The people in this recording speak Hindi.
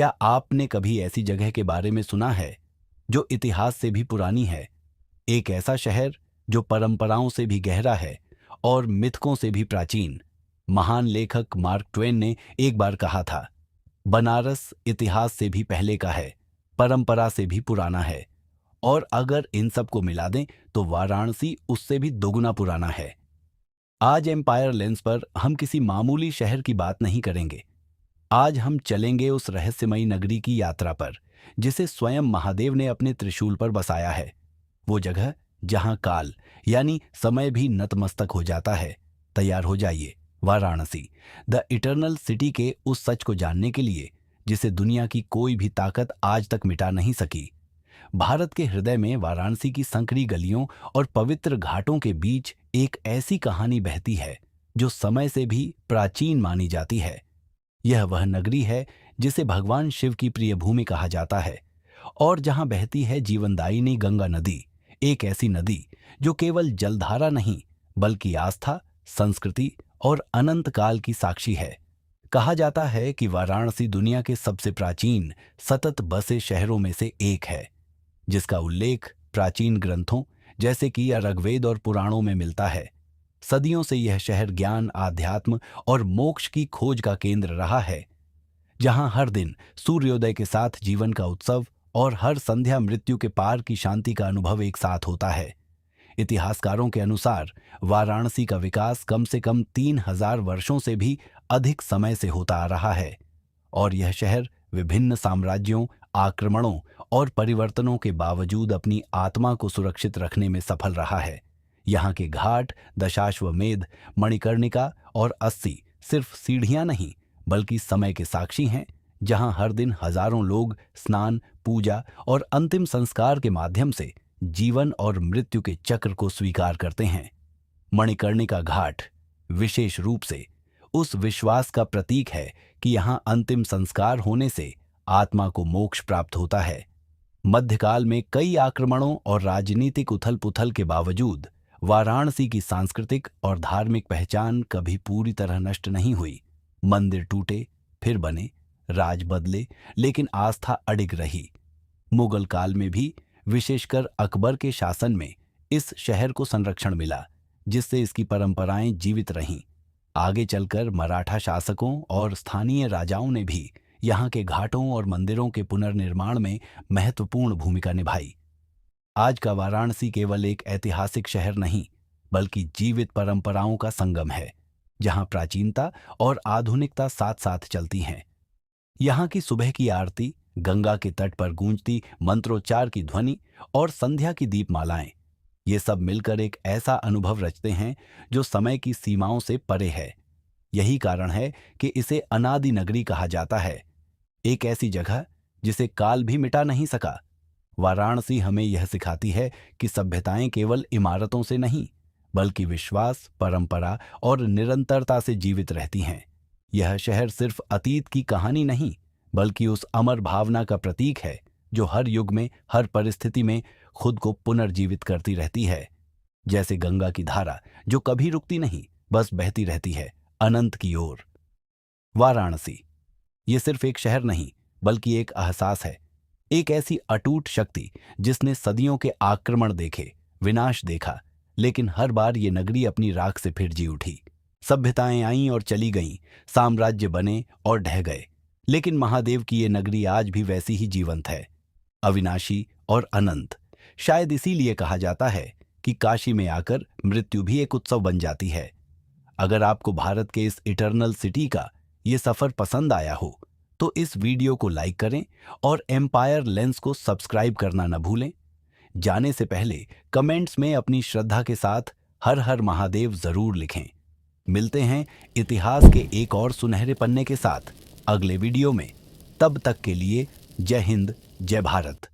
क्या आपने कभी ऐसी जगह के बारे में सुना है जो इतिहास से भी पुरानी है? एक ऐसा शहर जो परंपराओं से भी गहरा है और मिथकों से भी प्राचीन। महान लेखक मार्क ट्वेन ने एक बार कहा था, बनारस इतिहास से भी पहले का है, परंपरा से भी पुराना है, और अगर इन सब को मिला दें तो वाराणसी उससे भी दोगुना पुराना है। आज एम्पायर लेंस पर हम किसी मामूली शहर की बात नहीं करेंगे। आज हम चलेंगे उस रहस्यमयी नगरी की यात्रा पर जिसे स्वयं महादेव ने अपने त्रिशूल पर बसाया है। वो जगह जहां काल यानी समय भी नतमस्तक हो जाता है। तैयार हो जाइए, वाराणसी, द इटर्नल सिटी के उस सच को जानने के लिए जिसे दुनिया की कोई भी ताकत आज तक मिटा नहीं सकी। भारत के हृदय में वाराणसी की संकरी गलियों और पवित्र घाटों के बीच एक ऐसी कहानी बहती है जो समय से भी प्राचीन मानी जाती है। यह वह नगरी है जिसे भगवान शिव की प्रिय भूमि कहा जाता है और जहां बहती है जीवनदायिनी गंगा नदी, एक ऐसी नदी जो केवल जलधारा नहीं बल्कि आस्था, संस्कृति और अनंत काल की साक्षी है। कहा जाता है कि वाराणसी दुनिया के सबसे प्राचीन सतत बसे शहरों में से एक है, जिसका उल्लेख प्राचीन ग्रंथों जैसे कि ऋग्वेद और पुराणों में मिलता है। सदियों से यह शहर ज्ञान, आध्यात्म और मोक्ष की खोज का केंद्र रहा है, जहां हर दिन सूर्योदय के साथ जीवन का उत्सव और हर संध्या मृत्यु के पार की शांति का अनुभव एक साथ होता है। इतिहासकारों के अनुसार वाराणसी का विकास कम से कम 3000 वर्षों से भी अधिक समय से होता आ रहा है और यह शहर विभिन्न साम्राज्यों, आक्रमणों और परिवर्तनों के बावजूद अपनी आत्मा को सुरक्षित रखने में सफल रहा है। यहाँ के घाट, दशाश्वमेध, मणिकर्णिका और अस्सी सिर्फ सीढ़ियां नहीं बल्कि समय के साक्षी हैं, जहां हर दिन हजारों लोग स्नान, पूजा और अंतिम संस्कार के माध्यम से जीवन और मृत्यु के चक्र को स्वीकार करते हैं। मणिकर्णिका घाट विशेष रूप से उस विश्वास का प्रतीक है कि यहां अंतिम संस्कार होने से आत्मा को मोक्ष प्राप्त होता है। मध्यकाल में कई आक्रमणों और राजनीतिक उथल-पुथल के बावजूद वाराणसी की सांस्कृतिक और धार्मिक पहचान कभी पूरी तरह नष्ट नहीं हुई। मंदिर टूटे, फिर बने, राज बदले, लेकिन आस्था अडिग रही। मुगल काल में भी, विशेषकर अकबर के शासन में, इस शहर को संरक्षण मिला, जिससे इसकी परंपराएं जीवित रहीं। आगे चलकर मराठा शासकों और स्थानीय राजाओं ने भी यहाँ के घाटों और मंदिरों के पुनर्निर्माण में महत्वपूर्ण भूमिका निभाई। आज का वाराणसी केवल एक ऐतिहासिक शहर नहीं बल्कि जीवित परंपराओं का संगम है, जहां प्राचीनता और आधुनिकता साथ साथ चलती हैं। यहाँ की सुबह की आरती, गंगा के तट पर गूंजती मंत्रोच्चार की ध्वनि और संध्या की दीपमालाएं, ये सब मिलकर एक ऐसा अनुभव रचते हैं जो समय की सीमाओं से परे है। यही कारण है कि इसे अनादि नगरी कहा जाता है, एक ऐसी जगह जिसे काल भी मिटा नहीं सका। वाराणसी हमें यह सिखाती है कि सभ्यताएं केवल इमारतों से नहीं बल्कि विश्वास, परंपरा और निरंतरता से जीवित रहती हैं। यह शहर सिर्फ अतीत की कहानी नहीं बल्कि उस अमर भावना का प्रतीक है जो हर युग में, हर परिस्थिति में खुद को पुनर्जीवित करती रहती है, जैसे गंगा की धारा जो कभी रुकती नहीं, बस बहती रहती है अनंत की ओर। वाराणसी ये सिर्फ एक शहर नहीं बल्कि एक एहसास है, एक ऐसी अटूट शक्ति जिसने सदियों के आक्रमण देखे, विनाश देखा, लेकिन हर बार ये नगरी अपनी राख से फिर जी उठी। सभ्यताएं आईं और चली गईं, साम्राज्य बने और ढह गए, लेकिन महादेव की ये नगरी आज भी वैसी ही जीवंत है, अविनाशी और अनंत। शायद इसीलिए कहा जाता है कि काशी में आकर मृत्यु भी एक उत्सव बन जाती है। अगर आपको भारत के इस इटर्नल सिटी का ये सफर पसंद आया हो तो इस वीडियो को लाइक करें और एम्पायर लेंस को सब्सक्राइब करना न भूलें। जाने से पहले कमेंट्स में अपनी श्रद्धा के साथ हर हर महादेव जरूर लिखें। मिलते हैं इतिहास के एक और सुनहरे पन्ने के साथ अगले वीडियो में। तब तक के लिए जय हिंद, जय भारत।